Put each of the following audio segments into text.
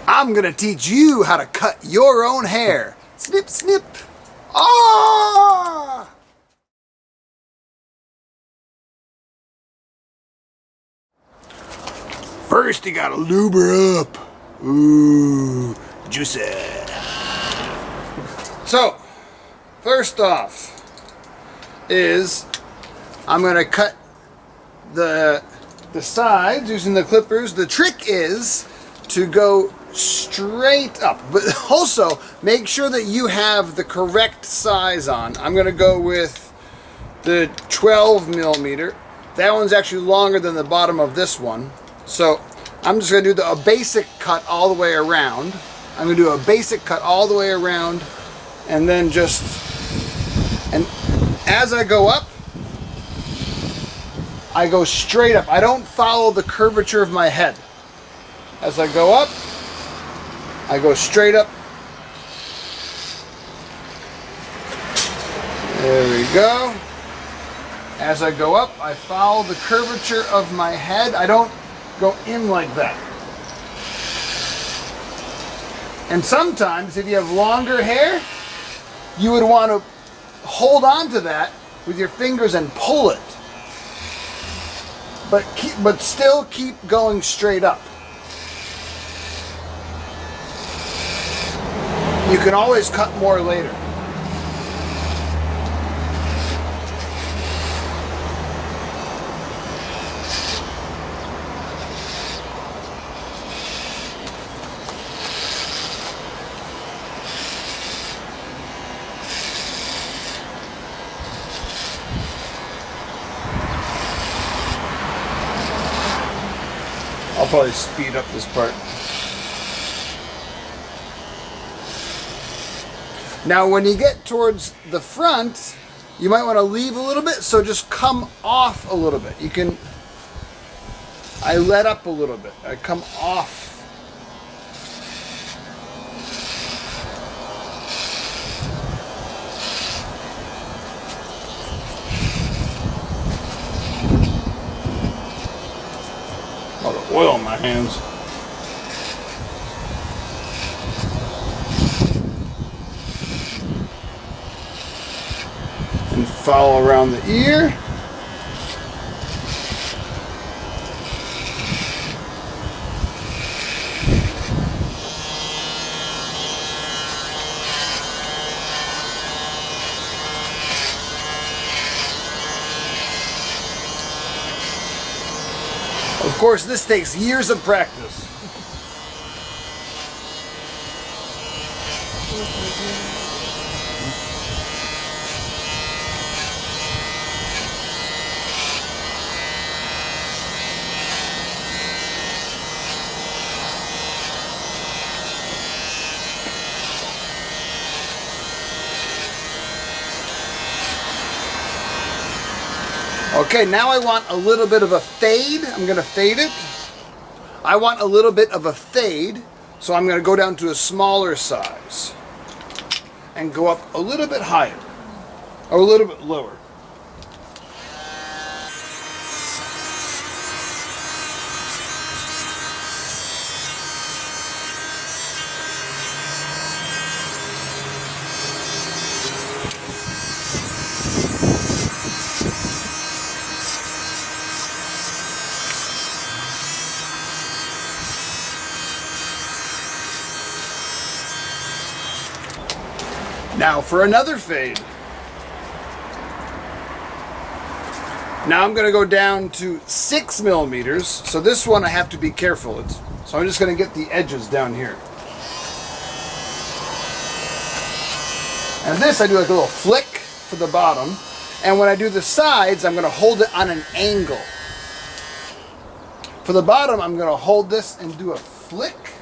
I'm gonna teach you how to cut your own hair. Snip, snip. Ah! First, you gotta lube her up. Ooh, juicy. So, first off is I'm gonna cut the sides using the clippers. The trick is to go straight up, but also make sure that you have the correct size on. I'm gonna go with the 12 millimeter. That one's actually longer than the bottom of this one. So I'm just gonna do a basic cut all the way around. I'm gonna do a basic cut all the way around, and then and as I go up, I go straight up. I don't follow the curvature of my head. As I go up, I go straight up. There we go. As I go up, I follow the curvature of my head. I don't go in like that. And sometimes, if you have longer hair, you would want to hold on to that with your fingers and pull it. But still keep going straight up. You can always cut more later. I'll probably speed up this part. Now when you get towards the front, you might want to leave a little bit, so just come off a little bit. I let up a little bit. I come off. A lot of oil in my hands. And follow around the ear. Of course, this takes years of practice. Okay, now I want a little bit of a fade. I'm going to fade it. I want a little bit of a fade, so I'm going to go down to a smaller size and go up a little bit higher or a little bit lower. Now for another fade. Now I'm going to go down to 6 millimeters. So this one I have to be careful. So I'm just going to get the edges down here. And this I do like a little flick for the bottom. And when I do the sides, I'm going to hold it on an angle. For the bottom, I'm going to hold this and do a flick.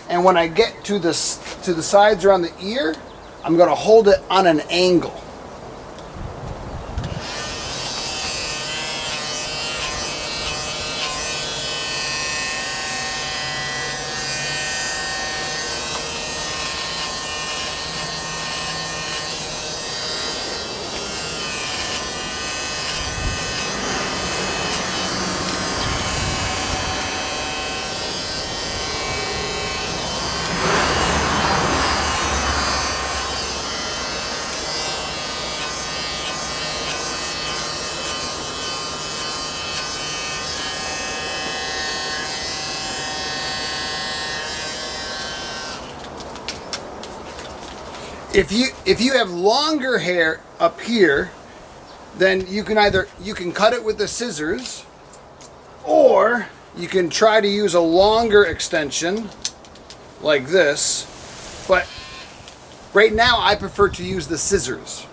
And when I get to the sides around the ear, I'm going to hold it on an angle. If you have longer hair up here, then you can cut it with the scissors, or you can try to use a longer extension like this. But right now I prefer to use the scissors.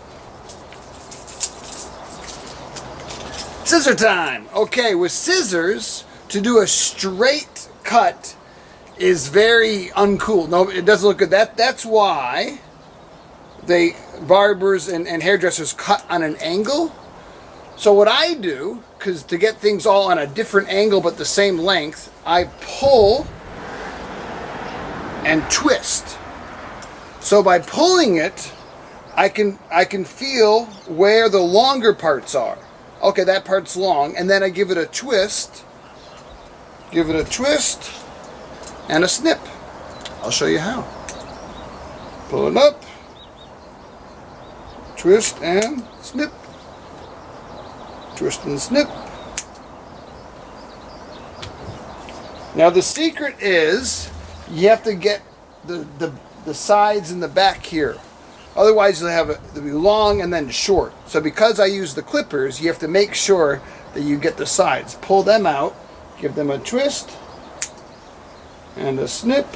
Scissor time. Okay, with scissors, to do a straight cut is very uncool. No, it doesn't look good. That's why barbers and hairdressers cut on an angle. So what I do, because to get things all on a different angle but the same length, I pull and twist. So by pulling it, I can feel where the longer parts are. Okay, that part's long, and then I give it a twist. Give it a twist and a snip. I'll show you how. Pull it up, twist and snip, twist and snip. Now the secret is you have to get the sides and the back here. Otherwise they'll be long and then short. So because I use the clippers, you have to make sure that you get the sides. Pull them out, give them a twist and a snip.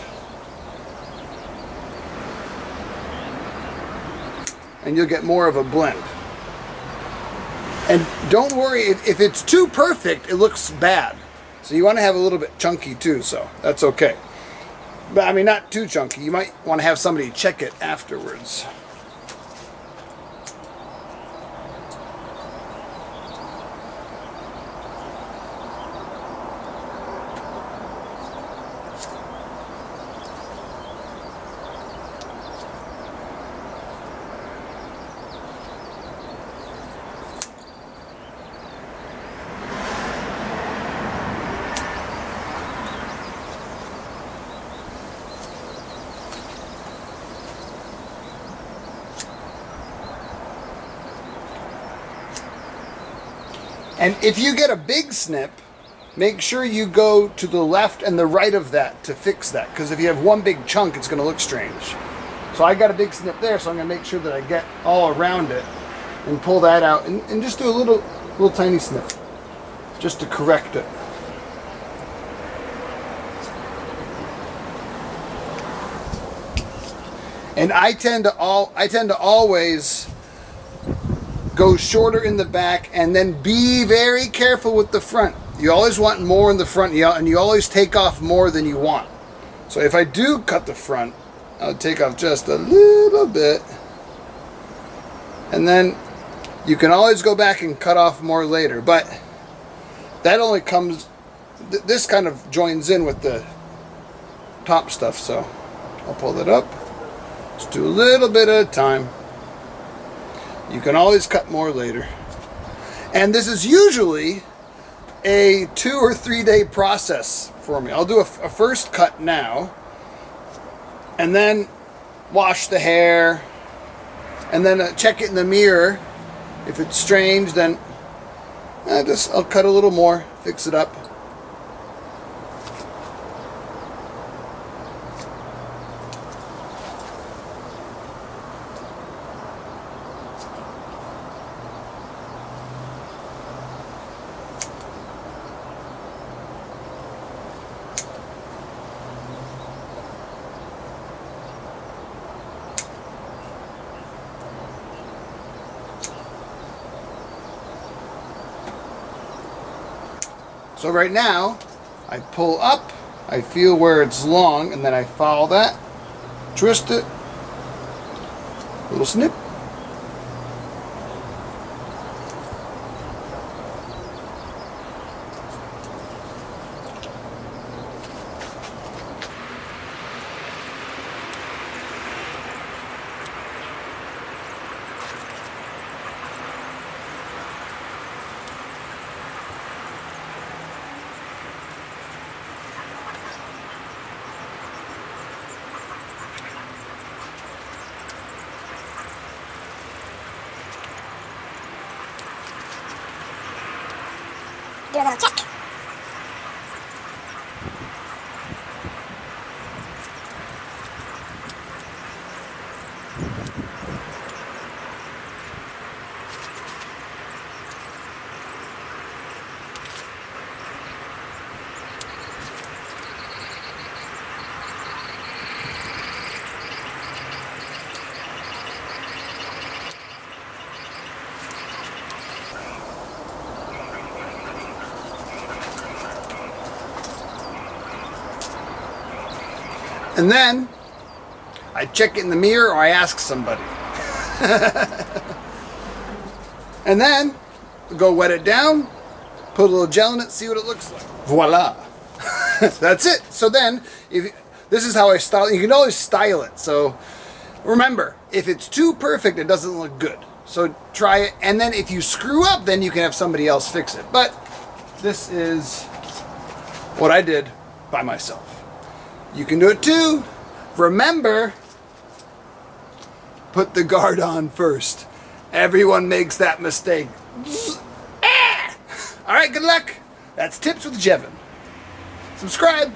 And you'll get more of a blend. And don't worry, if it's too perfect, it looks bad. So you want to have a little bit chunky too, so that's okay. But I mean, not too chunky. You might want to have somebody check it afterwards. And if you get a big snip, make sure you go to the left and the right of that to fix that. Because if you have one big chunk, it's going to look strange. So I got a big snip there, so I'm going to make sure that I get all around it and pull that out. And just do a little tiny snip, just to correct it. And I tend to always go shorter in the back, and then be very careful with the front. You always want more in the front, and you always take off more than you want. So if I do cut the front, I'll take off just a little bit, and then you can always go back and cut off more later. But that only comes, this kind of joins in with the top stuff. So I'll pull that up. Just do a little bit at a time. You can always cut more later. And this is usually a 2 or 3 day process for me. I'll do a first cut now, and then wash the hair, and then check it in the mirror. If it's strange, then I'll cut a little more, fix it up. So right now, I pull up, I feel where it's long, and then I follow that, twist it, little snip. Do a little check. And then I check it in the mirror or I ask somebody. And then go wet it down, put a little gel in it, see what it looks like. Voila. That's it. So then, this is how I style it. You can always style it. So remember, if it's too perfect, it doesn't look good. So try it. And then if you screw up, then you can have somebody else fix it. But this is what I did by myself. You can do it too. Remember, put the guard on first. Everyone makes that mistake. All right, good luck. That's Tips with Jevon. Subscribe.